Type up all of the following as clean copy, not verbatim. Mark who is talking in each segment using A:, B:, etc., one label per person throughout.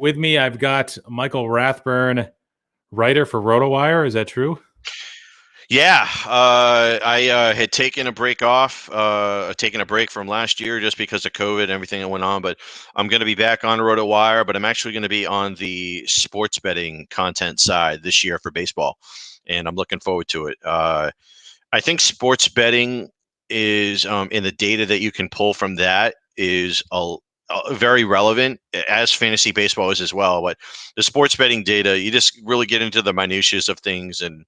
A: with me, I've got Michael Rathburn, writer for RotoWire. Is that true?
B: Yeah, I had taken a break from last year just because of COVID and everything that went on. But I'm going to be back on RotoWire, but I'm actually going to be on the sports betting content side this year for baseball, and I'm looking forward to it. I think sports betting is, in the data that you can pull from that is very relevant, as fantasy baseball is as well. But the sports betting data, you just really get into the minutiae of things, and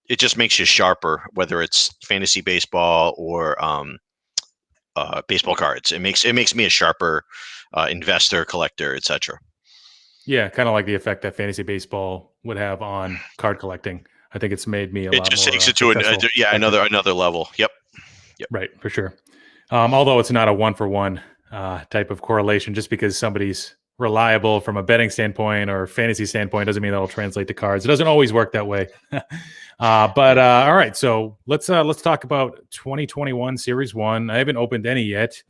B: it just makes you sharper, whether it's fantasy baseball or baseball cards. It makes me a sharper investor, collector, etc.
A: Yeah, kind of like the effect that fantasy baseball would have on card collecting. I think it's made me a
B: It
A: lot
B: just
A: more
B: takes it to
A: successful.
B: another level. Yep.
A: Right, for sure. Although it's not a one-for-one type of correlation, just because somebody's reliable from a betting standpoint or fantasy standpoint doesn't mean that'll translate to cards. It doesn't always work that way. But all right, so let's talk about 2021 Series 1. I haven't opened any yet.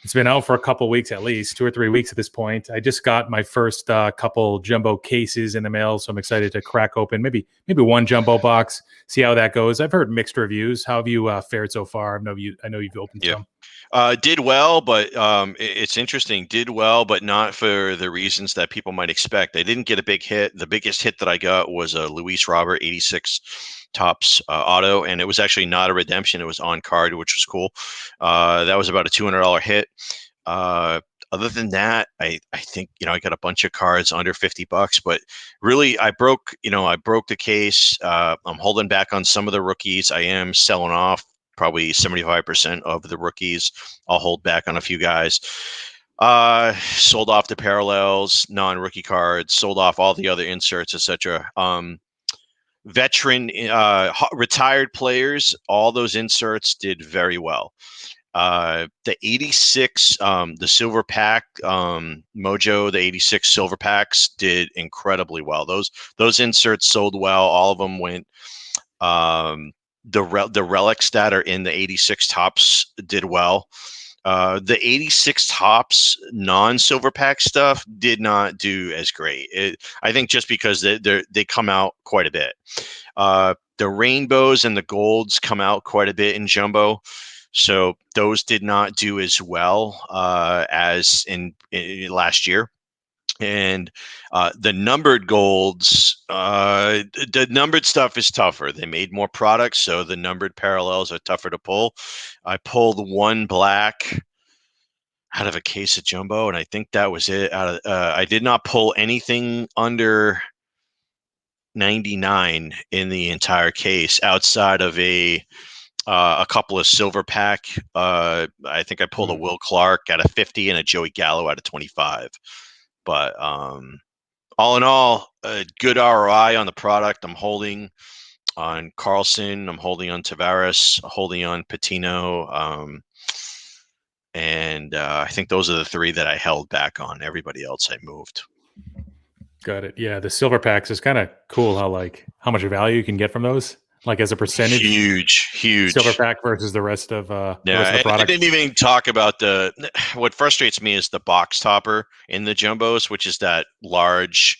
A: It's been out for a couple weeks, at least 2 or 3 weeks at this point. I just got my first couple jumbo cases in the mail, so I'm excited to crack open maybe one jumbo box, see how that goes. I've heard mixed reviews. How have you fared so far? I know you've opened some.
B: Did well, but it's interesting. Did well, but not for the reasons that people might expect. I didn't get a big hit. The biggest hit that I got was a Luis Robert 86 Tops auto, and it was actually not a redemption. It was on card, which was cool. That was about a $200 hit. Other than that, I think I got a bunch of cards under $50, but really I broke the case. I'm holding back on some of the rookies. I am selling off probably 75% of the rookies. I'll hold back on a few guys. Sold off the parallels, non-rookie cards, sold off all the other inserts, etc. Veteran, retired players, all those inserts did very well. The 86, the silver pack, Mojo, the 86 silver packs did incredibly well. Those inserts sold well. All of them went. The relics that are in the 86 tops did well. The 86 tops non-silver pack stuff did not do as great. I think just because they come out quite a bit. The rainbows and the golds come out quite a bit in jumbo, so those did not do as well as in last year. And the numbered golds, the numbered stuff is tougher. They made more products, so the numbered parallels are tougher to pull. I pulled one black out of a case of jumbo, and I think that was it. I did not pull anything under 99 in the entire case, outside of a couple of silver pack. I think I pulled a Will Clark out of 50 and a Joey Gallo out of 25. But all in all, a good ROI on the product. I'm holding on Carlson. I'm holding on Tavares. Holding on Patino. And I think those are the three that I held back on. Everybody else I moved.
A: Got it. Yeah, the silver packs is kind of cool. How much value you can get from those, like as a percentage.
B: Huge
A: silver pack versus the rest of the product.
B: I didn't even talk about what frustrates me is the box topper in the jumbos, which is that large.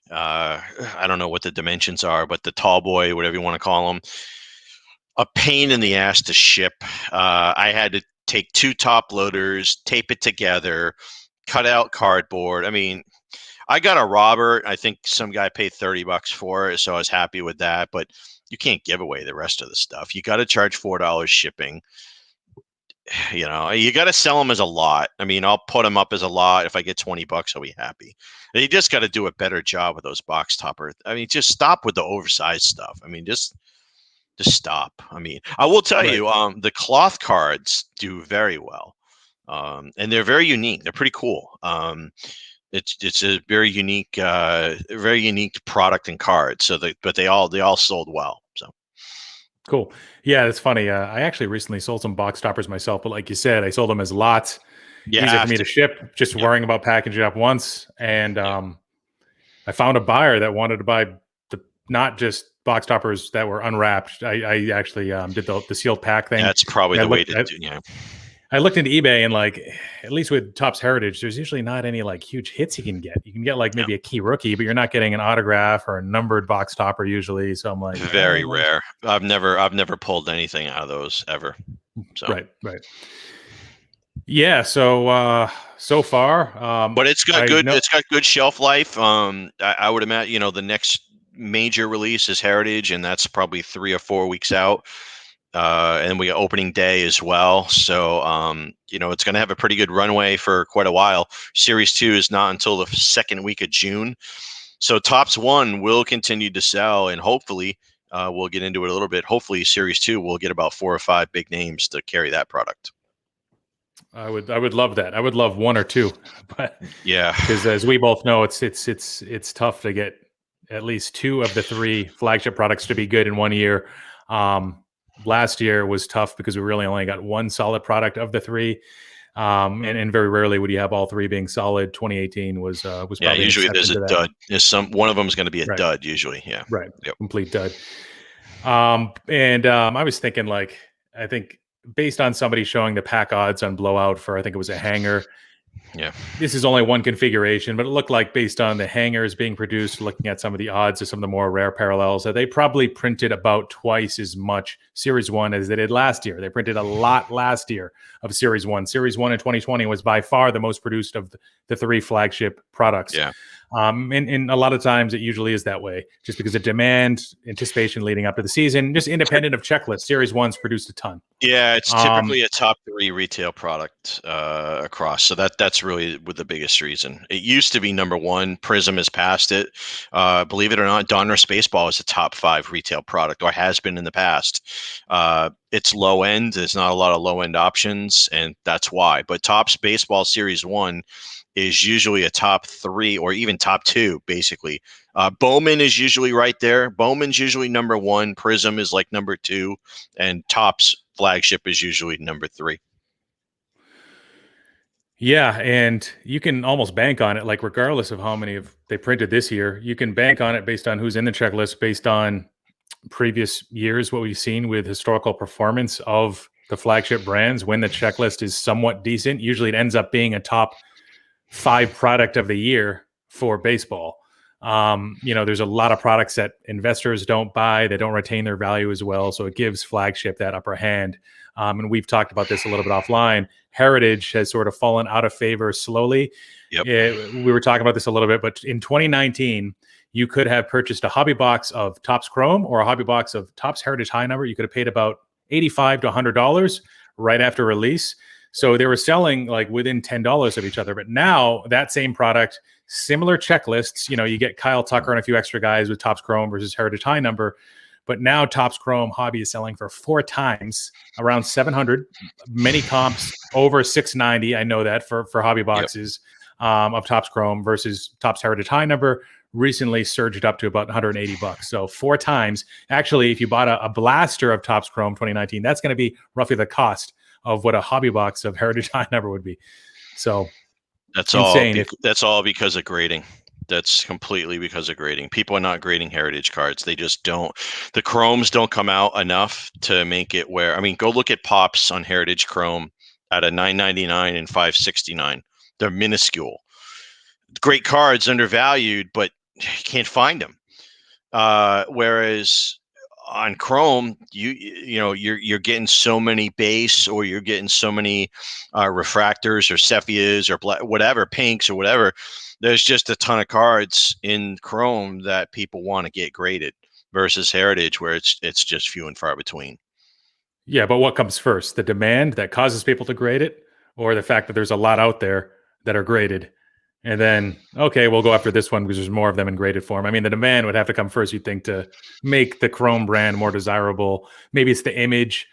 B: I don't know what the dimensions are, but the tall boy, whatever you want to call them, a pain in the ass to ship. I had to take 2 top loaders, tape it together, cut out cardboard. I mean, I got a Robert. I think some guy paid $30 for it, so I was happy with that. But you can't give away the rest of the stuff. You got to charge $4 shipping. You got to sell them as a lot. I mean, I'll put them up as a lot. If I get $20, I'll be happy. And you just got to do a better job with those box topper. I mean, just stop with the oversized stuff. I mean, just stop. I mean, I will tell you, the cloth cards do very well, and they're very unique. They're pretty cool. It's a very unique product and card. So but they all sold well. So
A: cool. Yeah, that's funny. I actually recently sold some box toppers myself, but like you said, I sold them as lots. Easier for me to ship. Just worrying about packaging it up once, and I found a buyer that wanted to buy not just box toppers that were unwrapped. I actually did the sealed pack thing.
B: That's probably the way to do. Yeah.
A: I looked into eBay and like, at least with Topps Heritage, there's usually not any like huge hits you can get. You can get like maybe a key rookie, but you're not getting an autograph or a numbered box topper usually. So I'm like,
B: Very rare. I've never pulled anything out of those ever. So
A: right. Yeah. So so far,
B: but it's got
A: I
B: good.
A: know.
B: It's got good shelf life. I would imagine the next major release is Heritage, and that's probably 3 or 4 weeks out. And we got opening day as well. So it's going to have a pretty good runway for quite a while. Series 2 is not until the second week of June. So Topps 1 will continue to sell, and hopefully we'll get into it a little bit. Hopefully Series 2 will get about 4 or 5 big names to carry that product.
A: I would love that. I would love 1 or 2, but
B: yeah,
A: because as we both know, it's tough to get at least 2 of the 3 flagship products to be good in 1 year. Last year was tough because we really only got 1 solid product of the 3. And very rarely would you have all 3 being solid. 2018 was probably
B: usually there's a dud. There's one of them is going to be a
A: right.
B: dud usually. Yeah,
A: right.
B: Yep.
A: Complete dud. I was thinking I think based on somebody showing the pack odds on blowout for I think it was a hanger.
B: Yeah.
A: This is only 1 configuration, but it looked like based on the hangers being produced, looking at some of the odds of some of the more rare parallels, that they probably printed about twice as much Series 1 as they did last year. They printed a lot last year of Series 1. Series 1 in 2020 was by far the most produced of the 3 flagship products.
B: Yeah.
A: And a lot of times it usually is that way, just because of demand, anticipation leading up to the season, just independent of checklists. Series 1's produced a ton.
B: Yeah, it's typically a top 3 retail product across. So that's really with the biggest reason. It used to be number 1. Prism has passed it. Believe it or not, Donruss Baseball is a top 5 retail product, or has been in the past. It's low end. There's not a lot of low end options, and that's why. But Topps Baseball Series 1 is usually a top 3 or even top 2, basically. Bowman is usually right there. Bowman's usually number 1. Prism is like number 2, and Topps flagship is usually number 3.
A: Yeah, and you can almost bank on it, like regardless of how many they printed this year, you can bank on it based on who's in the checklist, based on previous years, what we've seen with historical performance of the flagship brands. When the checklist is somewhat decent, usually it ends up being a top 5 product of the year for baseball. There's a lot of products that investors don't buy, they don't retain their value as well, so it gives flagship that upper hand. And we've talked about this a little bit offline. Heritage has sort of fallen out of favor slowly.
B: Yep.
A: We were talking about this a little bit, but in 2019, you could have purchased a hobby box of Topps Chrome or a hobby box of Topps Heritage High Number. You could have paid about $85 to $100 right after release. So they were selling like within $10 of each other. But now that same product, similar checklists, you get Kyle Tucker and a few extra guys with Topps Chrome versus Heritage High Number. But now Topps Chrome Hobby is selling for 4 times, around 700. Many comps over 690. I know that for hobby boxes of Topps Chrome versus Topps Heritage High Number recently surged up to about $180. So 4 times. Actually, if you bought a blaster of Topps Chrome 2019, that's going to be roughly the cost of what a hobby box of Heritage High Number would be. So
B: that's insane. That's all because of grading. That's completely because of grading. People are not grading Heritage cards. They just don't. The Chromes don't come out enough to make it where, go look at pops on Heritage Chrome at a $9.99 and $5.69. They're minuscule. Great cards, undervalued, but you can't find them. Whereas on Chrome, you're getting so many base, or you're getting so many refractors or sephias or whatever, pinks or whatever. There's just a ton of cards in Chrome that people want to get graded versus Heritage, where it's just few and far between.
A: Yeah, but what comes first? The demand that causes people to grade it, or the fact that there's a lot out there that are graded? And then, okay, we'll go after this one because there's more of them in graded form. The demand would have to come first, you'd think, to make the Chrome brand more desirable. Maybe it's the image.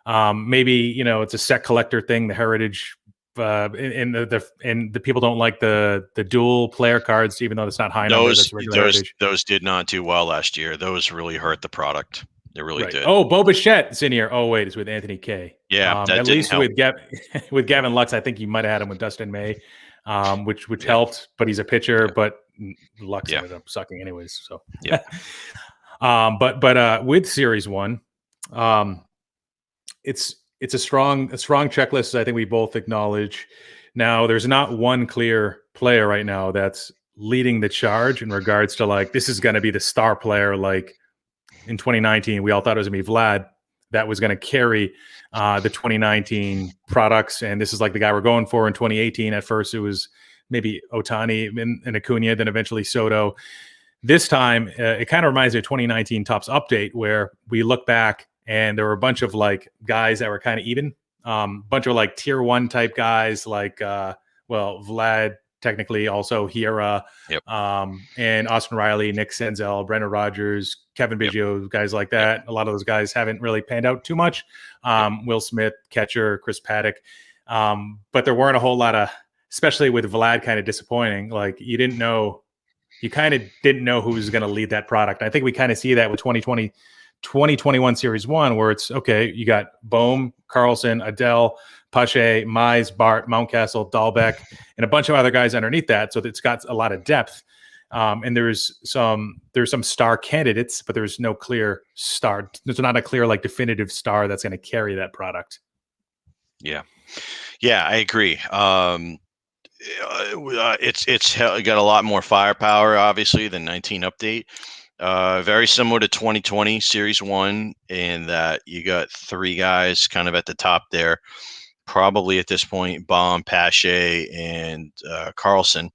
A: Maybe, it's a set collector thing, the Heritage. And the people don't like the dual player cards, even though it's not high number. That's regular Heritage.
B: Those did not do well last year. Those really hurt the product. They really did.
A: Oh, Bo Bichette's in here. Oh, wait, it's with Anthony K.
B: Yeah,
A: at least help. with Gavin Lux, I think you might have had him with Dustin May, which helped. But he's a pitcher, but Lux ended up sucking anyways. So
B: yeah.
A: But with Series 1, it's it's a strong checklist. I think we both acknowledge. Now, there's not one clear player right now that's leading the charge in regards to like this is going to be the star player. Like in 2019, we all thought it was going to be Vlad that was going to carry the 2019 products, and this is like the guy we're going for in 2018. At first, it was maybe Otani and Acuna, then eventually Soto. This time, it kind of reminds me of 2019 Topps update, where we look back and there were a bunch of like guys that were kind of even, bunch of like tier one type guys, like Vlad, technically also Hiera,
B: Yep.
A: and Austin Riley, Nick Senzel, Brendan Rodgers, Kevin Biggio, guys like that. Yep. A lot of those guys haven't really panned out too much. Will Smith, catcher, Chris Paddock, but there weren't a whole lot of, especially with Vlad kind of disappointing. Like you kind of didn't know who was going to lead that product. I think we kind of see that with 2021 Series 1, where it's, okay, you got Bohm, Carlson, Adell, Pache, Mize, Bart, Mountcastle, Dalbeck, and a bunch of other guys underneath that. So it's got a lot of depth. And there's some star candidates, but there's no clear star. There's not a clear, like, definitive star that's going to carry that product.
B: Yeah, I agree. It's got a lot more firepower, obviously, than 19 update. Very similar to 2020 Series 1 in that you got three guys kind of at the top there. Probably at this point, Bohm, Pache, and Carlson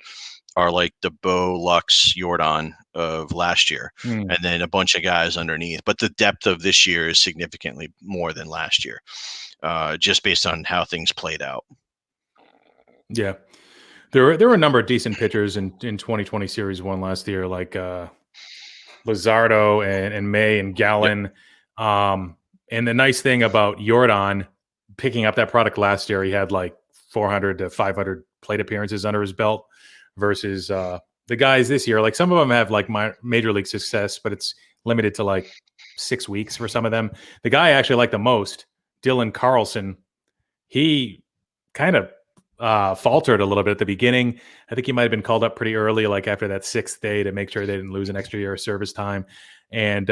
B: are like the Bo, Lux, Jordan of last year, and then a bunch of guys underneath. But the depth of this year is significantly more than last year, just based on how things played out.
A: Yeah. There were a number of decent pitchers in 2020 Series 1 last year, like Luzardo and May and Gallen. Yep. And the nice thing about Jordan picking up that product last year, he had like 400 to 500 plate appearances under his belt versus the guys this year. Like some of them have like major league success, but it's limited to like 6 weeks for some of them. The guy I actually like the most, Dylan Carlson, he kind of faltered a little bit at the beginning. I think he might have been called up pretty early, like after that 6th day, to make sure they didn't lose an extra year of service time. And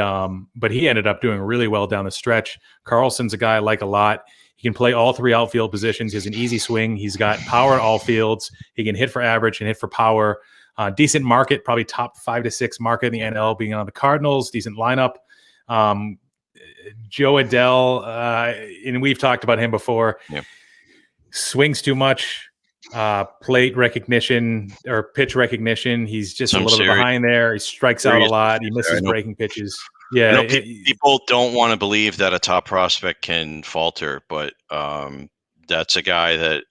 A: but he ended up doing really well down the stretch. Carlson's a guy I like a lot. He can play all three outfield positions. He has an easy swing. He's got power at all fields. He can hit for average and hit for power. Decent market, probably top 5 to 6 market in the NL, being on the Cardinals. Decent lineup. Joe Adell, and we've talked about him before.
B: Yep.
A: Swings too much, plate recognition or pitch recognition. He's just a little bit behind there. He strikes out a lot. He misses breaking pitches. Yeah,
B: people don't want to believe that a top prospect can falter, but that's a guy that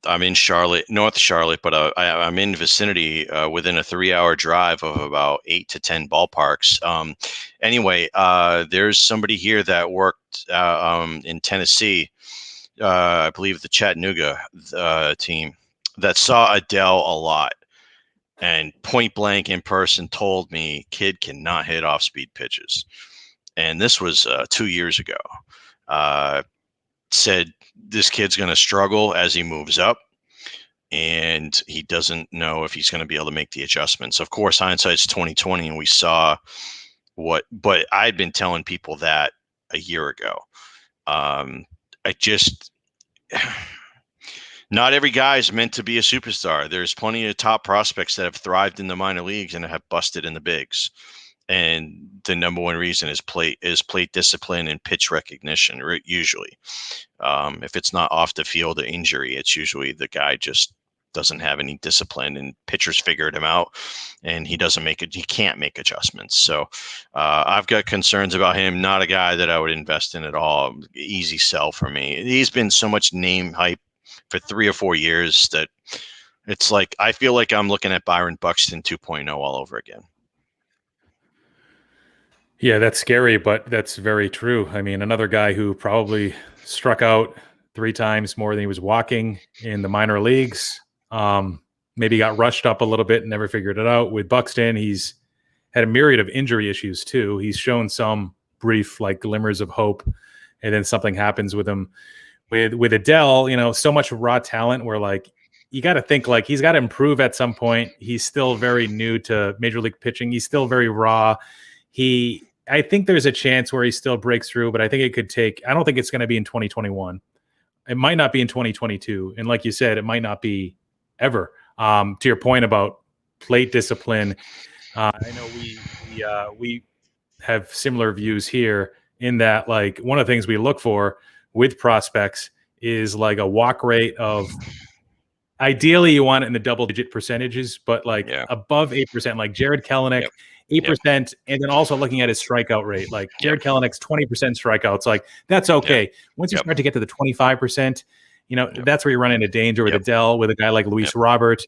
B: I'm in Charlotte, North Charlotte, but I'm in vicinity within a 3-hour drive of about 8 to 10 ballparks. Anyway, there's somebody here that worked in Tennessee, I believe the Chattanooga team, that saw Adell a lot. And point blank in person told me, kid cannot hit off-speed pitches. And this was 2 years ago. Said this kid's going to struggle as he moves up, and he doesn't know if he's going to be able to make the adjustments. Of course, hindsight's 2020, and we saw but I'd been telling people that a year ago. Not every guy is meant to be a superstar. There's plenty of top prospects that have thrived in the minor leagues and have busted in the bigs. And the number one reason is plate discipline and pitch recognition, usually. If it's not off the field or injury, it's usually the guy just doesn't have any discipline, and pitchers figured him out, and he can't make adjustments. So I've got concerns about him. Not a guy that I would invest in at all. Easy sell for me. He's been so much name hype for 3 or 4 years that it's like I feel like I'm looking at Byron Buxton 2.0 all over again.
A: Yeah, that's scary, but that's very true. I mean, another guy who probably struck out 3 times more than he was walking in the minor leagues. Maybe got rushed up a little bit and never figured it out. With Buxton, he's had a myriad of injury issues too. He's shown some brief like glimmers of hope, and then something happens with him. With Adell, so much raw talent where like you got to think like he's got to improve at some point. He's still very new to major league pitching. He's still very raw. He I think there's a chance where he still breaks through, but I think it could take. I don't think it's going to be in 2021. It might not be in 2022, and like you said, it might not be ever. To your point about plate discipline, I know we have similar views here in that, like, one of the things we look for with prospects is like a walk rate of, ideally you want it in the double digit percentages, but like
B: Yeah.
A: above 8%, like Jared Kelenic,
B: Yep.
A: 8%. And then also looking at his strikeout rate, like
B: Yep.
A: Jared Kelenic's 20% strikeouts, like that's okay.
B: Yep.
A: Once you
B: Yep.
A: start to get to the 25%,
B: Yep.
A: that's where you run into danger with
B: Yep.
A: Adell, with a guy like Luis
B: Yep.
A: Robert.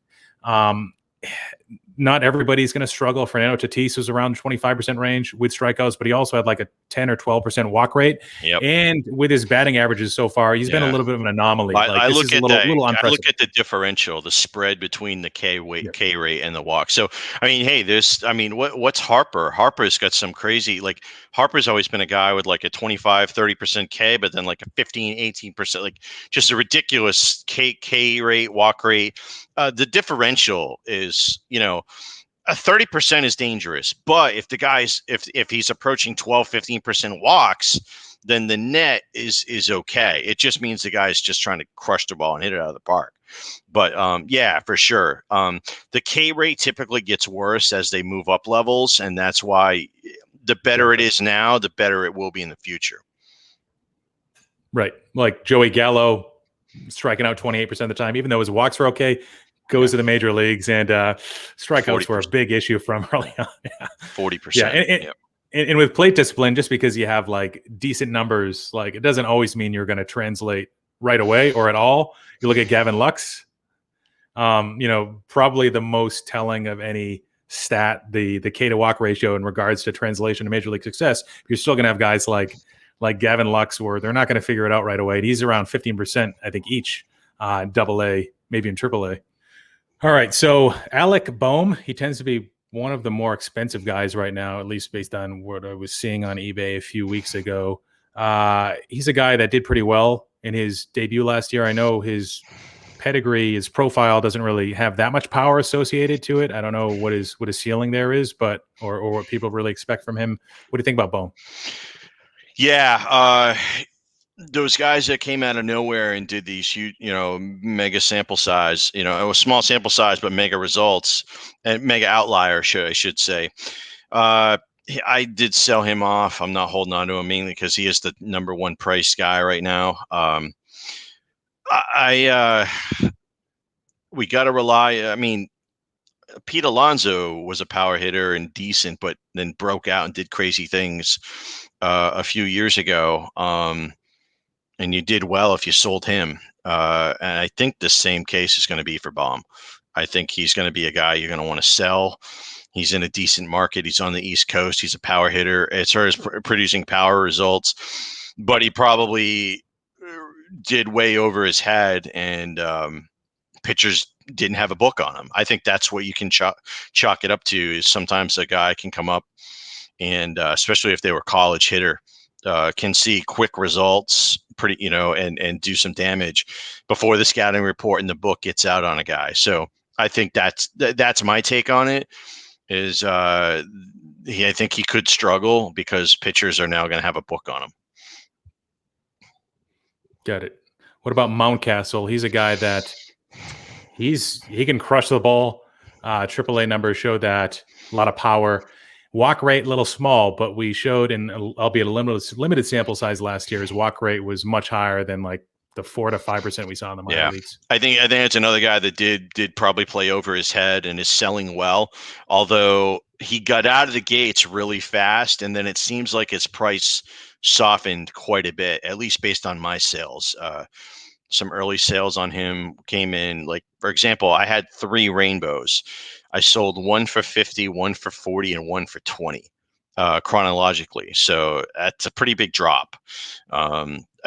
A: Not everybody's going to struggle. Fernando Tatis was around the 25% range with strikeouts, but he also had like a 10 or 12% walk rate.
B: Yep.
A: And with his batting averages so far, he's been a
B: Yeah.
A: little bit of an anomaly.
B: I
A: Like, this
B: look
A: is
B: at
A: a
B: that.
A: little
B: I look
A: unprecedented.
B: at the differential, the spread between the K
A: Yeah.
B: rate and the walk. So, I mean, hey, what's Harper? Harper's got some crazy, like, Harper's always been a guy with like a 25, 30% K, but then like a 15, 18%, like just a ridiculous K rate, walk rate. The differential is, a 30% is dangerous, but if the guy's if he's approaching 12, 15% walks, then the net is okay. It just means the guy's just trying to crush the ball and hit it out of the park. But yeah, for sure. The K rate typically gets worse as they move up levels, and that's why the better it is now, the better it will be in the future.
A: Right. Like Joey Gallo striking out 28% of the time, even though his walks were okay, goes to the major leagues, and strikeouts were a big issue from early on.
B: 40%.
A: Yeah. And with plate discipline, just because you have like decent numbers, like it doesn't always mean you're going to translate right away or at all. You look at Gavin Lux, probably the most telling of any stat, the K to walk ratio in regards to translation to major league success. You're still going to have guys like Gavin Lux, where they're not going to figure it out right away. And he's around 15%, I think, each double A, maybe in triple A. All right. So Alec Bohm, he tends to be one of the more expensive guys right now, at least based on what I was seeing on eBay a few weeks ago. He's a guy that did pretty well in his debut last year. I know his pedigree, his profile doesn't really have that much power associated to it. I don't know what his ceiling there is, but or what people really expect from him. What do you think about Bohm?
B: Yeah, those guys that came out of nowhere and did these huge, mega sample size, it was small sample size, but mega results and mega outlier, I should say. I did sell him off. I'm not holding on to him mainly because he is the number one price guy right now. We got to rely. I mean, Pete Alonso was a power hitter and decent, but then broke out and did crazy things a few years ago. And you did well if you sold him. And I think the same case is going to be for Bohm. I think he's going to be a guy you're going to want to sell. He's in a decent market. He's on the East Coast. He's a power hitter as far as producing power results, but he probably did way over his head, and pitchers didn't have a book on him. I think that's what you can chalk it up to, is sometimes a guy can come up and especially if they were college hitter, can see quick results and do some damage before the scouting report and the book gets out on a guy. So I think that's my take on it, is I think he could struggle because pitchers are now going to have a book on him.
A: Got it. What about Mountcastle? He's a guy that he can crush the ball. AAA numbers show that. A lot of power. Walk rate a little small, but we showed, in albeit a limited sample size last year, his walk rate was much higher than like the 4 to 5% we saw in the minor leagues.
B: I think it's another guy that did probably play over his head and is selling well, although he got out of the gates really fast, and then it seems like his price softened quite a bit, at least based on my sales. Some early sales on him came in, like, for example, I had 3 rainbows. I sold one for 50, one for 40, and one for 20 chronologically. So that's a pretty big drop.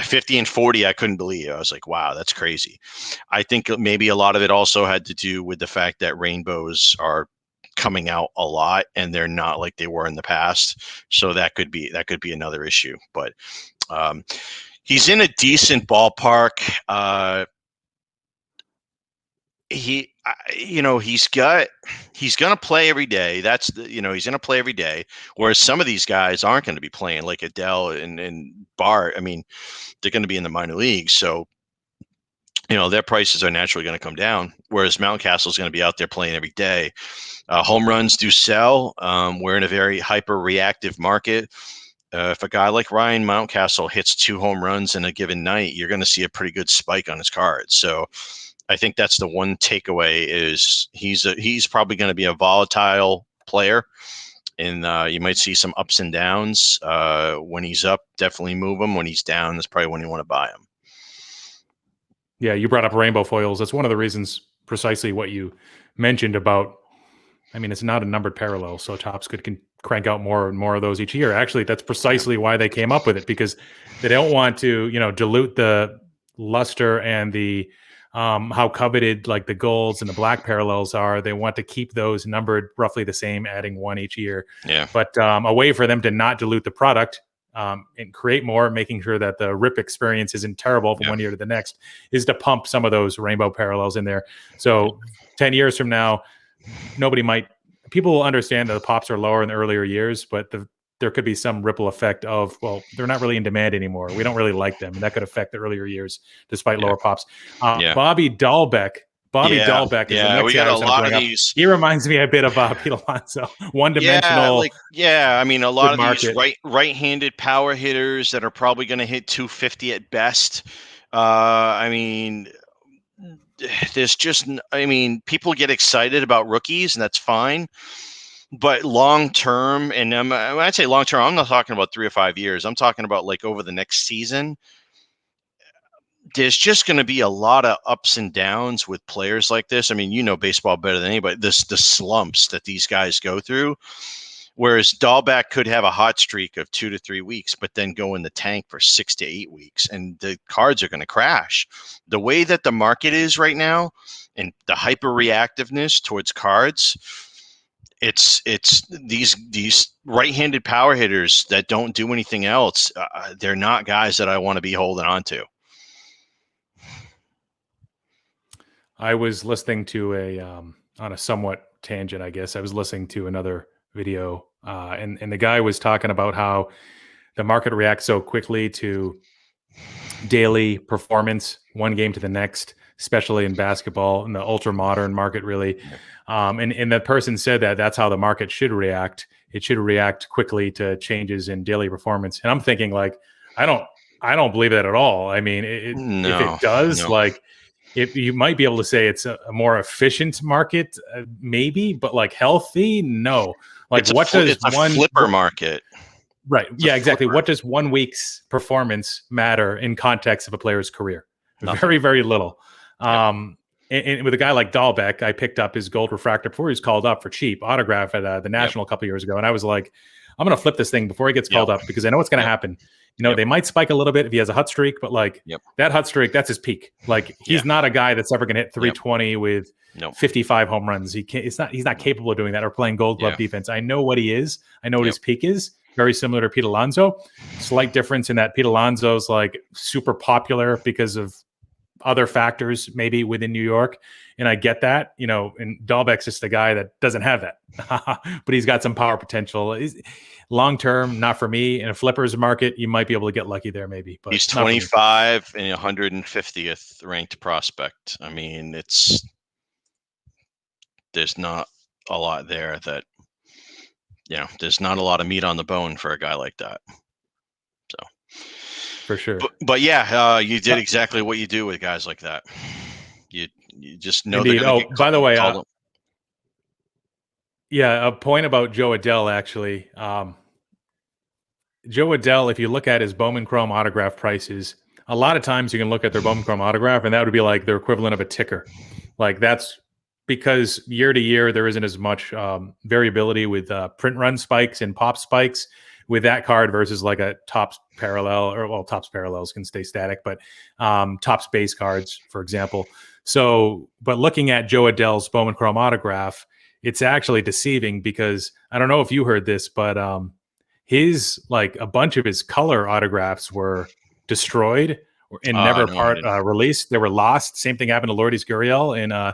B: 50 and 40, I couldn't believe. I was like, wow, that's crazy. I think maybe a lot of it also had to do with the fact that rainbows are coming out a lot and they're not like they were in the past. So that could be another issue. But he's in a decent ballpark. he's going to play every day. That's he's going to play every day. Whereas some of these guys aren't going to be playing, like Adell and Bart. I mean, they're going to be in the minor leagues, so their prices are naturally going to come down. Whereas Mountcastle is going to be out there playing every day. Home runs do sell. We're in a very hyper-reactive market. If a guy like Ryan Mountcastle hits 2 home runs in a given night, you're going to see a pretty good spike on his cards. So I think that's the one takeaway is he's probably going to be a volatile player, and you might see some ups and downs. When he's up, definitely move him. When he's down, that's probably when you want to buy him.
A: Yeah, you brought up rainbow foils. That's one of the reasons, precisely what you mentioned about. I mean, it's not a numbered parallel, so Topps can crank out more and more of those each year. Actually, that's precisely why they came up with it, because they don't want to, dilute the luster and the how coveted like the golds and the black parallels are. They want to keep those numbered roughly the same, adding one each year.
B: Yeah.
A: But a way for them to not dilute the product and create more, making sure that the rip experience isn't terrible from one year to the next, is to pump some of those rainbow parallels in there. So 10 years from now, people will understand that the pops are lower in the earlier years, but there could be some ripple effect of, well, they're not really in demand anymore. We don't really like them. And that could affect the earlier years despite lower pops. Bobby Dalbeck. Dalbeck is the next
B: we
A: guy
B: got a lot of these.
A: He reminds me a bit of Pete Alonso. One-dimensional.
B: I mean, a lot of these right-handed power hitters that are probably going to hit 250 at best. I mean, people get excited about rookies, and that's fine. But long term, and when I say long term, I'm not talking about 3 or 5 years. I'm talking about like over the next season. There's just going to be a lot of ups and downs with players like this. I mean, baseball better than anybody. The slumps that these guys go through. Whereas Dalbeck could have a hot streak of 2 to 3 weeks, but then go in the tank for 6 to 8 weeks, and the cards are going to crash. The way that the market is right now, and the hyper reactiveness towards cards, it's these right-handed power hitters that don't do anything else. They're not guys that I want to be holding on to.
A: I was listening to on a somewhat tangent, I guess. I was listening to another video, and the guy was talking about how the market reacts so quickly to daily performance, one game to the next, especially in basketball, in the ultra modern market, really. And that person said that that's how the market should react. It should react quickly to changes in daily performance. And I'm thinking, like, I don't believe that at all. I mean, if it does, you might be able to say it's a more efficient market, maybe, but like healthy, no. Like,
B: it's a flipper market.
A: Right. Yeah, exactly. What does 1 week's performance matter in context of a player's career? Nothing. Very, very little. And with a guy like Dalbeck, I picked up his gold refractor before he was called up for cheap, autograph at the National a couple years ago. And I was like, I'm going to flip this thing before he gets called up, because I know what's going to happen. They might spike a little bit if he has a hot streak, but that hot streak, that's his peak. Like, he's not a guy that's ever going to hit 320 with 55 home runs. He's not capable of doing that, or playing Gold Glove defense. I know what he is. I know what his peak is. Very similar to Pete Alonso. Slight difference in that Pete Alonso's like super popular because of other factors maybe within New York. And I get that, and Dalbeck's just a guy that doesn't have that, but he's got some power potential. Long term, not for me. In a flippers market, you might be able to get lucky there, maybe. But
B: he's 25 and 150th ranked prospect. I mean, there's not a lot there that, there's not a lot of meat on the bone for a guy like that. So,
A: for sure.
B: But you did exactly what you do with guys like that. You just know.
A: Indeed. By the way, a point about Joe Adell, actually. Joe Adell, if you look at his Bowman Chrome autograph prices, a lot of times you can look at their Bowman Chrome autograph, and that would be like their equivalent of a ticker. Like, that's because year to year there isn't as much variability with print run spikes and pop spikes with that card versus like a Topps parallel, or Topps parallels can stay static, but Topps base cards, for example. So, but looking at Joe Adell's Bowman Chrome autograph, it's actually deceiving, because I don't know if you heard this, but his, like, a bunch of his color autographs were destroyed and never released. They were lost. Same thing happened to Lourdes Gurriel in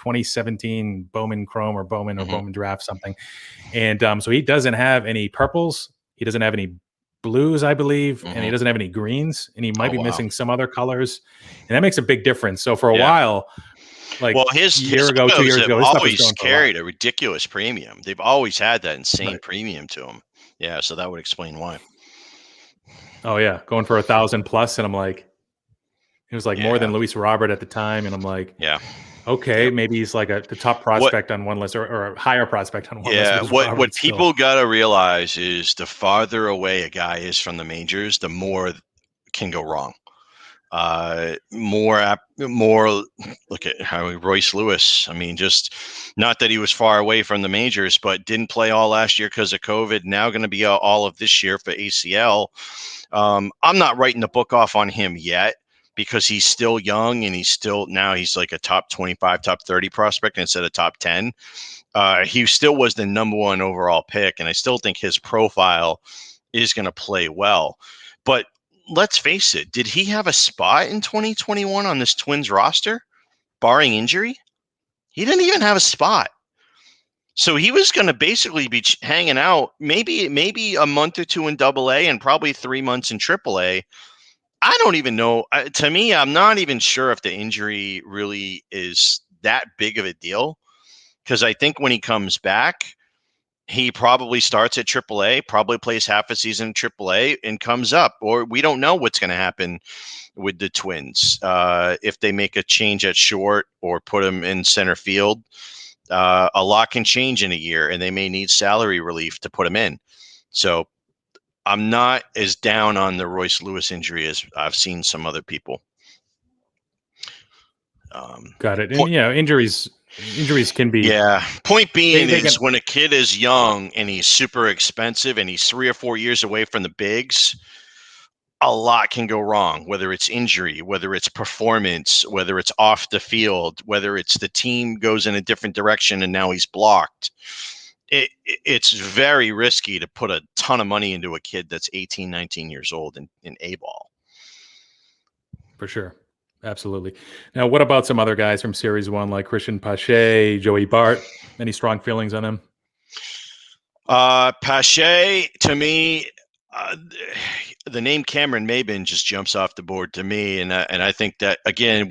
A: 2017 Bowman Chrome or Bowman Draft something. And so he doesn't have any purples. He doesn't have any blues, I believe, and he doesn't have any greens, and he might be missing some other colors, and that makes a big difference. So for a while, like
B: his
A: year ago, 2 years ago, his stuff was
B: always
A: going
B: carried a ridiculous premium. They've always had that insane premium to them. Yeah, so that would explain why.
A: Oh yeah, going for 1,000 plus, and I'm like, it was like more than Luis Robert at the time, and I'm like, okay, maybe he's like the top prospect on one list, or a higher prospect on one list.
B: Yeah, what people got to realize is the farther away a guy is from the majors, the more can go wrong. More look at how Royce Lewis. I mean, just not that he was far away from the majors, but didn't play all last year because of COVID. Now going to be all of this year for ACL. I'm not writing the book off on him yet because he's still young and he's like a top 25, top 30 prospect instead of top 10. He still was the number one overall pick, and I still think his profile is going to play well. But let's face it, did he have a spot in 2021 on this Twins roster, barring injury? He didn't even have a spot. So he was going to basically be hanging out maybe a month or two in Double-A and probably 3 months in Triple-A. I don't even know. To me, I'm not even sure if the injury really is that big of a deal, because I think when he comes back, he probably starts at AAA, probably plays half a season in AAA and comes up. Or we don't know what's going to happen with the Twins. If they make a change at short or put him in center field, a lot can change in a year, and they may need salary relief to put him in. So I'm not as down on the Royce Lewis injury as I've seen some other people.
A: Got it. And injuries can be.
B: Yeah. Point being is when a kid is young and he's super expensive and he's 3 or 4 years away from the bigs, a lot can go wrong, whether it's injury, whether it's performance, whether it's off the field, whether it's the team goes in a different direction and now he's blocked. It's very risky to put a ton of money into a kid that's 18, 19 years old in A-ball.
A: For sure. Absolutely. Now, what about some other guys from Series 1 like Christian Pache, Joey Bart? Any strong feelings on them?
B: Pache, to me, the name Cameron Maybin just jumps off the board to me. And I think that, again,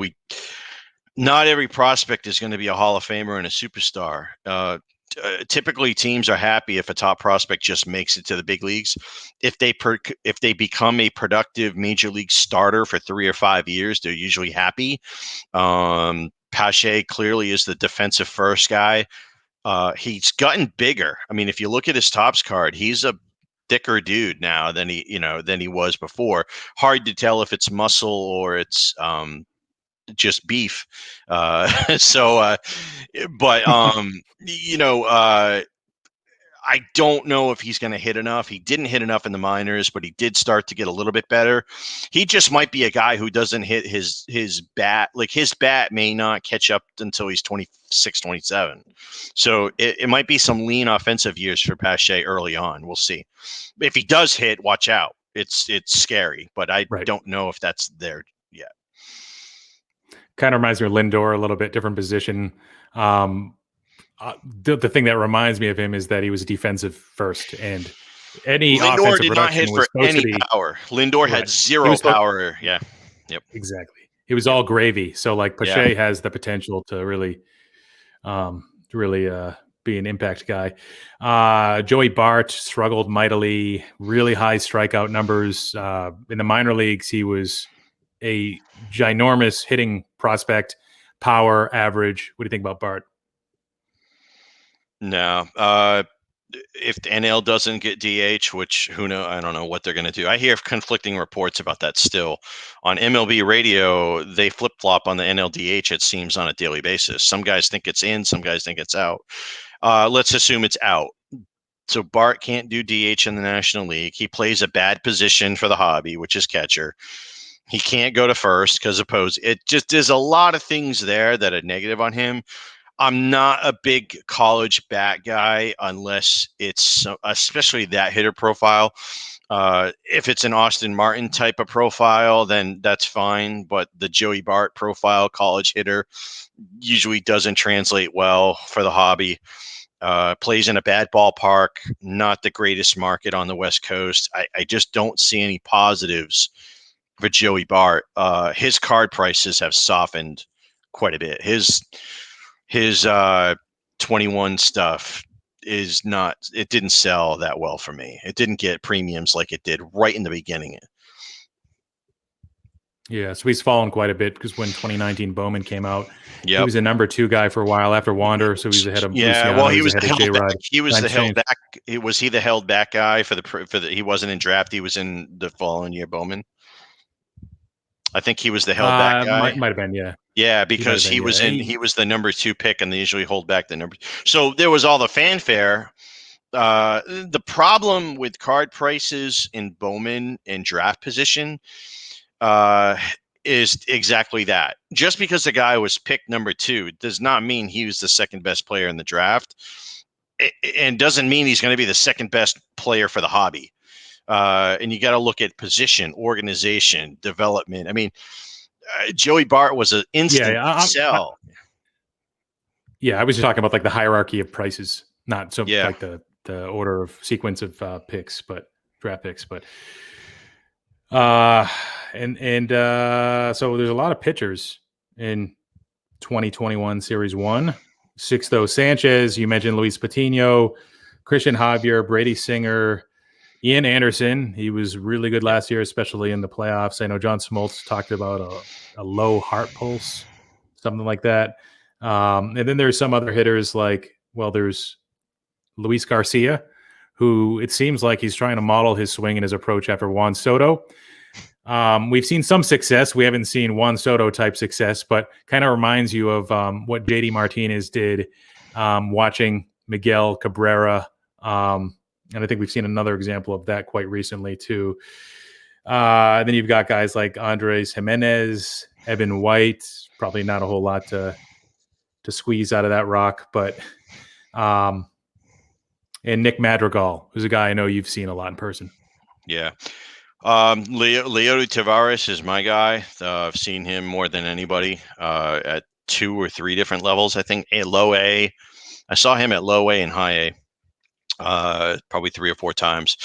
B: not every prospect is going to be a Hall of Famer and a superstar. Typically, teams are happy if a top prospect just makes it to the big leagues. If they become a productive major league starter for 3 or 5 years, they're usually happy. Pache clearly is the defensive first guy. He's gotten bigger. I mean, if you look at his Topps card, he's a thicker dude now than he was before. Hard to tell if it's muscle or it's just beef. I don't know if he's going to hit enough. He didn't hit enough in the minors, but he did start to get a little bit better. He just might be a guy who doesn't hit his bat. Like, his bat may not catch up until he's 26, 27. So it might be some lean offensive years for Pache early on. We'll see. If he does hit, watch out. It's scary, but I don't know if that's there yet.
A: Kind of reminds me of Lindor a little bit, different position. The thing that reminds me of him is that he was defensive first, and any
B: Lindor
A: offensive
B: did not hit for any power. Lindor had zero power. Yeah. Yep.
A: Exactly. It was all gravy. So like Pache has the potential to really be an impact guy. Joey Bart struggled mightily, really high strikeout numbers. In the minor leagues, he was a ginormous hitting prospect, power, average. What do you think about Bart?
B: No. If the NL doesn't get DH, which who knows, I don't know what they're going to do. I hear conflicting reports about that still. On MLB radio, they flip-flop on the NL DH, it seems, on a daily basis. Some guys think it's in, some guys think it's out. Let's assume it's out. So Bart can't do DH in the National League. He plays a bad position for the hobby, which is catcher. He can't go to first because there's a lot of things there that are negative on him. I'm not a big college bat guy unless it's especially that hitter profile. If it's an Austin Martin type of profile, then that's fine. But the Joey Bart profile, college hitter, usually doesn't translate well for the hobby. Plays in a bad ballpark, not the greatest market on the West Coast. I just don't see any positives for Joey Bart. His card prices have softened quite a bit. His 21 stuff is not, it didn't sell that well for me. It didn't get premiums like it did right in the beginning.
A: Yeah, so he's fallen quite a bit because when 2019 Bowman came out, he
B: Yep.
A: was a number 2 guy for a while after Wander, so he's ahead of Luciano,
B: well, he was
A: ahead
B: the
A: of
B: held back.
A: J-Rod.
B: He was the
A: Times
B: held
A: changed.
B: back. Was he the held back guy for the? He wasn't in draft. He was in the following year. Bowman. I think he was the held back guy.
A: Might have been, yeah.
B: Yeah, because he was the number 2 pick, and they usually hold back the number. So there was all the fanfare. The problem with card prices in Bowman and draft position is exactly that. Just because the guy was picked number 2 does not mean he was the second best player in the draft, and doesn't mean he's going to be the second best player for the hobby. And you got to look at position, organization, development. I mean, Joey Bart was an instant sell.
A: I was just talking about like the hierarchy of prices, not so like the order of sequence of picks, but draft picks. But so there's a lot of pitchers in 2021 Series 1. Sixto Sanchez, you mentioned Luis Patino, Christian Javier, Brady Singer, Ian Anderson. He was really good last year, especially in the playoffs. I know John Smoltz talked about a low heart pulse, something like that. And then there's some other hitters there's Luis Garcia, who it seems like he's trying to model his swing and his approach after Juan Soto. We've seen some success. We haven't seen Juan Soto type success, but kind of reminds you of what JD Martinez did watching Miguel Cabrera. And I think we've seen another example of that quite recently too. And then you've got guys like Andres Jimenez, Evan White, probably not a whole lot to squeeze out of that rock, but and Nick Madrigal, who's a guy I know you've seen a lot in person.
B: Yeah. Leody Taveras is my guy. I've seen him more than anybody at 2 or 3 different levels. I think low A. I saw him at low A and high A probably 3 or 4 times.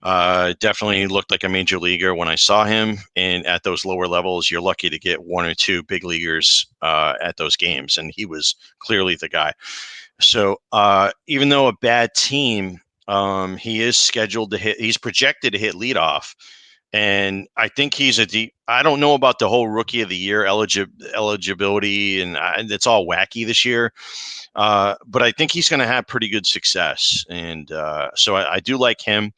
B: Definitely looked like a major leaguer when I saw him. And at those lower levels, you're lucky to get 1 or 2 big leaguers at those games. And he was clearly the guy. So even though a bad team, he is scheduled to hit. He's projected to hit leadoff, and I think he's I don't know about the whole Rookie of the Year eligibility, and it's all wacky this year. But I think he's going to have pretty good success, and so I do like him.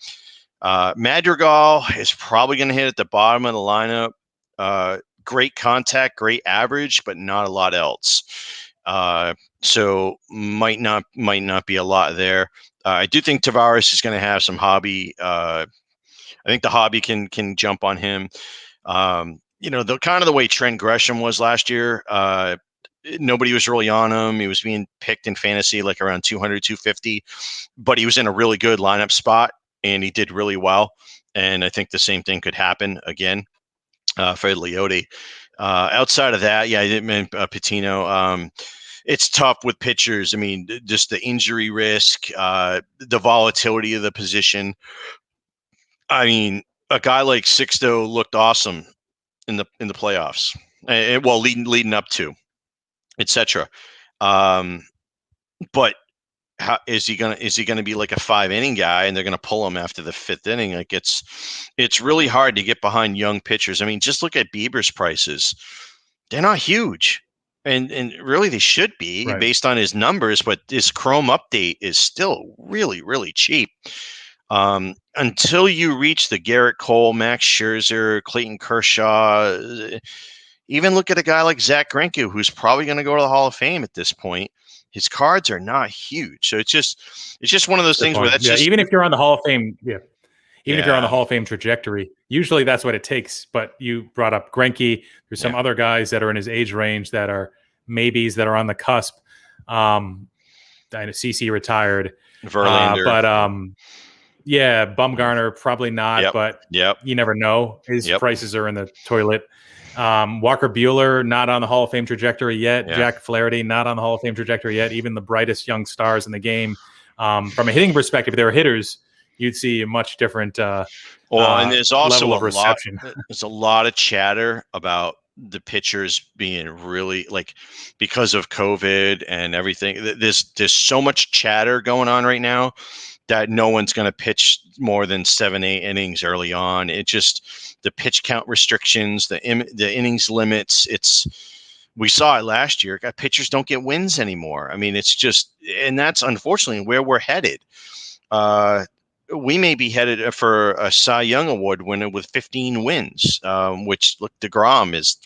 B: Madrigal is probably going to hit at the bottom of the lineup. Great contact, great average, but not a lot else. So might not be a lot there. I do think Taveras is going to have some hobby. I think the hobby can jump on him. The kind of the way Trent Gresham was last year. Nobody was really on him. He was being picked in fantasy like around 200, 250, but he was in a really good lineup spot and he did really well. And I think the same thing could happen again for Leody. Outside of that, I didn't mention Patino. It's tough with pitchers. I mean, just the injury risk, the volatility of the position. I mean, a guy like Sixto looked awesome in the playoffs. Leading up to, etc. But is he gonna be like a 5-inning guy and they're gonna pull him after the 5th inning? Like it's really hard to get behind young pitchers. I mean, just look at Bieber's prices; they're not huge. And really they should be based on his numbers, but his Chrome update is still really, really cheap. Until you reach the Garrett Cole, Max Scherzer, Clayton Kershaw, even look at a guy like Zach Greinke, who's probably going to go to the Hall of Fame at this point. His cards are not huge. So it's just one of those things where
A: even if you're on the Hall of Fame, if you're on the Hall of Fame trajectory, usually that's what it takes. But you brought up Greinke. There's some other guys that are in his age range that are maybes that are on the cusp. I know CC retired,
B: Verlander.
A: yeah, Bumgarner probably not,
B: Yep.
A: but
B: Yep.
A: you never know. His
B: Yep.
A: prices are in the toilet. Walker Buehler not on the Hall of Fame trajectory yet.
B: Yeah.
A: Jack Flaherty not on the Hall of Fame trajectory yet. Even the brightest young stars in the game, from a hitting perspective, if they were hitters, you'd see a much different
B: And there's also
A: level of reception.
B: there's a lot of chatter about the pitchers being really, like, because of COVID and everything. There's so much chatter going on right now that no one's going to pitch more than 7-8 innings early on. It just, the pitch count restrictions, the innings limits. We saw it last year. Pitchers don't get wins anymore. I mean, it's just, and that's unfortunately where we're headed. We may be headed for a Cy Young Award winner with 15 wins, which, look, DeGrom is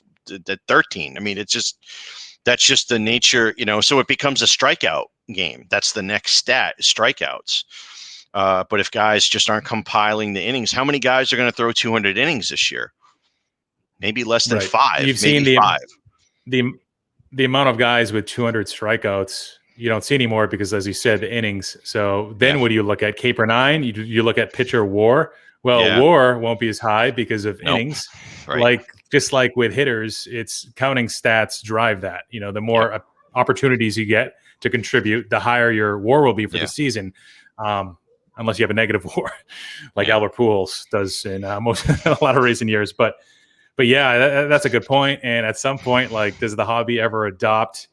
B: at 13. I mean, that's just the nature, so it becomes a strikeout game. That's the next stat, strikeouts. But if guys just aren't compiling the innings, how many guys are going to throw 200 innings this year? Maybe less than 5.
A: You've
B: maybe
A: seen
B: 5.
A: The amount of guys with 200 strikeouts you don't see anymore because, as you said, the innings. So then what do you look at? Caper 9? You look at pitcher WAR. Well, WAR won't be as high because of innings. Right. Just like with hitters, it's counting stats drive that. The more opportunities you get to contribute, the higher your WAR will be for the season. Unless you have a negative WAR, like Albert Pujols does in a lot of recent years. But yeah, that's a good point. And at some point, like, does the hobby ever adopt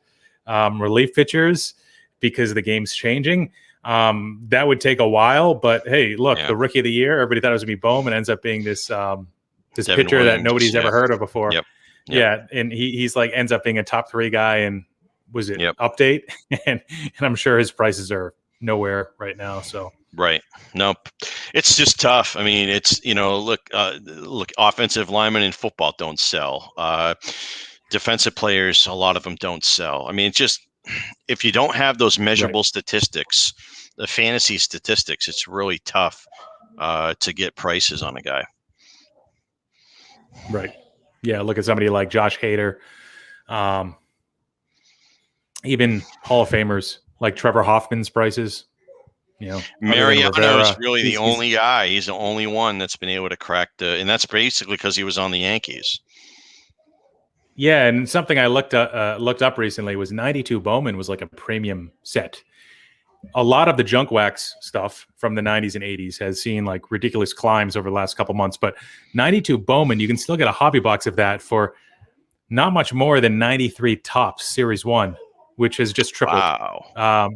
A: relief pitchers because the game's changing? That would take a while. But hey, look, the rookie of the year, everybody thought it was going to be Bohm, and ends up being this pitcher Williams, that nobody's ever heard of before. Yeah, and he's like ends up being a top 3 guy. And was it update? and I'm sure his prices are nowhere right now. So.
B: Right. Nope. It's just tough. I mean, it's, look, offensive linemen in football don't sell. Defensive players, a lot of them don't sell. I mean, it's just, if you don't have those measurable statistics, the fantasy statistics, it's really tough to get prices on a guy.
A: Right. Yeah. Look at somebody like Josh Hader. Even Hall of Famers like Trevor Hoffman's prices.
B: Mariano is really the only guy. He's the only one that's been able to crack and that's basically because he was on the Yankees.
A: Yeah, and something I looked up recently was 92 Bowman was like a premium set. A lot of the junk wax stuff from the 90s and 80s has seen like ridiculous climbs over the last couple months, but 92 Bowman, you can still get a hobby box of that for not much more than 93 Topps Series 1. Which has just tripled,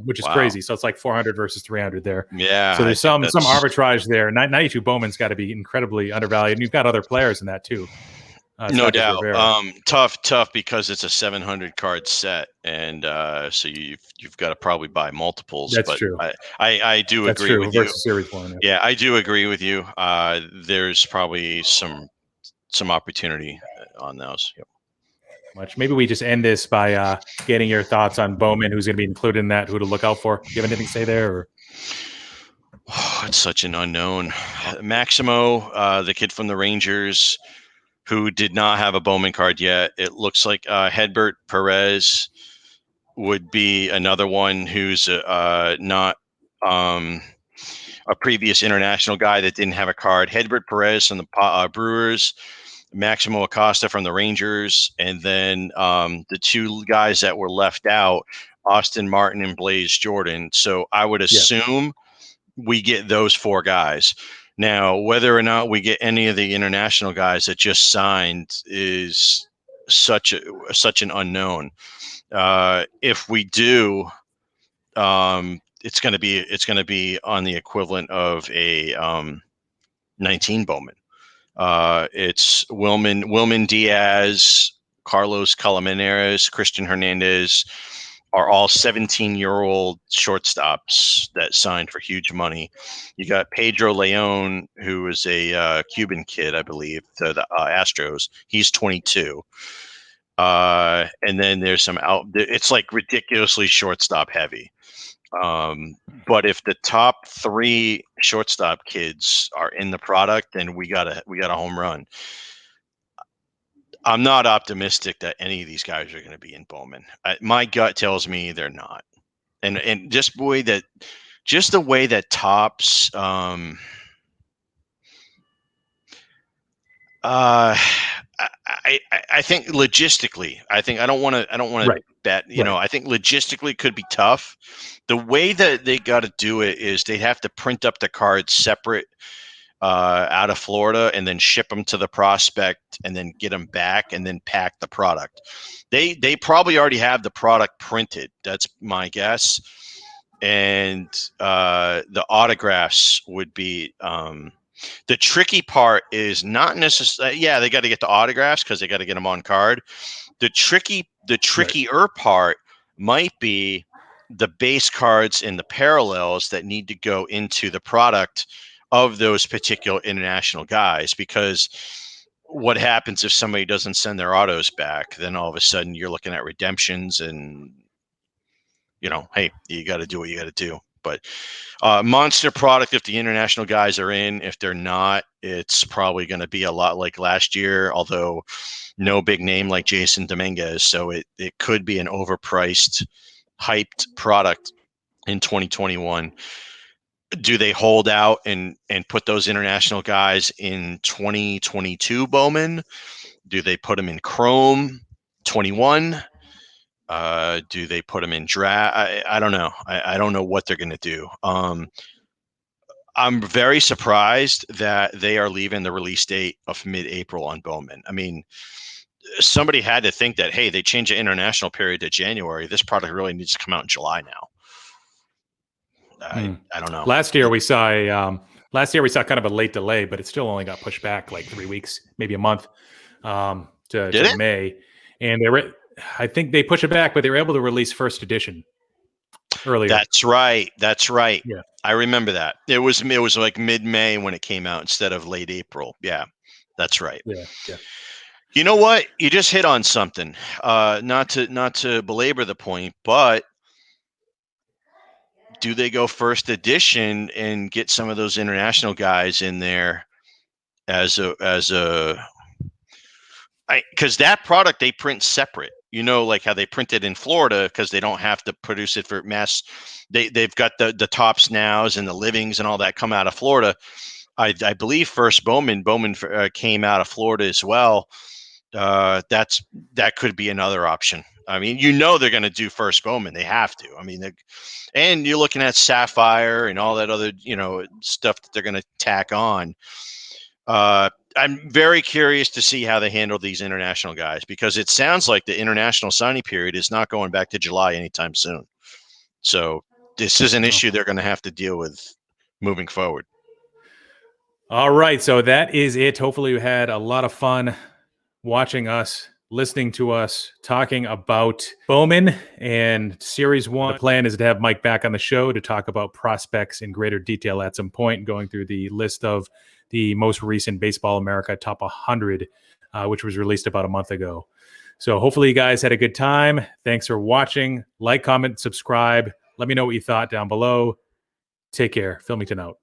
A: which is crazy. So it's like 400 versus 300 there.
B: Yeah.
A: So there's some arbitrage there. 92 Bowman's got to be incredibly undervalued, and you've got other players in that too.
B: No doubt. Tough because it's a 700 card set, and so you've got to probably buy multiples.
A: That's true.
B: I do agree with you.
A: Series 1.
B: Yeah, I do agree with you. There's probably some opportunity on those. Yep.
A: Much. Maybe we just end this by getting your thoughts on Bowman, who's going to be included in that, who to look out for. Do you have anything to say there? Or?
B: It's such an unknown. Maximo, the kid from the Rangers, who did not have a Bowman card yet. It looks like Hedbert Perez would be another one who's not a previous international guy that didn't have a card. Hedbert Perez from the Brewers, Maximo Acosta from the Rangers, and then the 2 guys that were left out, Austin Martin and Blaze Jordan. So I would assume we get those 4 guys. Now, whether or not we get any of the international guys that just signed is such an unknown. If we do, it's going to be on the equivalent of a 19 Bowman. It's Wilman Diaz, Carlos Colmenares, Christian Hernandez are all 17-year-old shortstops that signed for huge money. You got Pedro Leon, who is a Cuban kid, I believe, to the Astros. He's 22. And then there's some it's like ridiculously shortstop heavy. But if the top 3 shortstop kids are in the product, then we got a home run. I'm not optimistic that any of these guys are going to be in Bowman. My gut tells me they're not, and just the way that Topps. I think logistically, I don't want to
A: Right.
B: bet.
A: Right.
B: I think logistically it could be tough. The way that they got to do it is they have to print up the cards separate out of Florida and then ship them to the prospect and then get them back and then pack the product. They probably already have the product printed. That's my guess. And the autographs would be the tricky part is not necessarily, yeah, they got to get the autographs because they got to get them on card. The trickier part might be the base cards and the parallels that need to go into the product of those particular international guys, because what happens if somebody doesn't send their autos back? Then all of a sudden you're looking at redemptions and, hey, you got to do what you got to do. But monster product if the international guys are in. If they're not, it's probably going to be a lot like last year, although no big name like Jason Dominguez. So it could be an overpriced, hyped product in 2021. Do they hold out and put those international guys in 2022 Bowman? Do they put them in Chrome 21? Do they put them in draft? I don't know. I don't know what they're going to do. I'm very surprised that they are leaving the release date of mid-April on Bowman. I mean, somebody had to think that, hey, they changed the international period to January. This product really needs to come out in July now. I don't know.
A: Last year we saw kind of a late delay, but it still only got pushed back like 3 weeks, maybe a month, to May. And I think they pushed it back, but they were able to release first edition earlier.
B: That's right.
A: Yeah,
B: I remember that. It was like mid-May when it came out instead of late April. Yeah, that's right.
A: Yeah.
B: You know what? You just hit on something. Not to belabor the point, but do they go first edition and get some of those international guys in there as a because that product they print separate, like how they print it in Florida, because they don't have to produce it for mass. They've got the Topps Nows and the Livings and all that come out of Florida. I believe first Bowman came out of Florida as well. That could be another option. I mean, they're going to do first Bowman. They have to. I mean, and you're looking at Sapphire and all that other, stuff that they're going to tack on. I'm very curious to see how they handle these international guys, because it sounds like the international signing period is not going back to July anytime soon. So this is an issue they're going to have to deal with moving forward.
A: All right. So that is it. Hopefully you had a lot of fun watching us, listening to us, talking about Bowman and Series 1. The plan is to have Mike back on the show to talk about prospects in greater detail at some point, going through the list of the most recent Baseball America Top 100, which was released about a month ago. So hopefully you guys had a good time. Thanks for watching. Like, comment, subscribe. Let me know what you thought down below. Take care. Filmington out.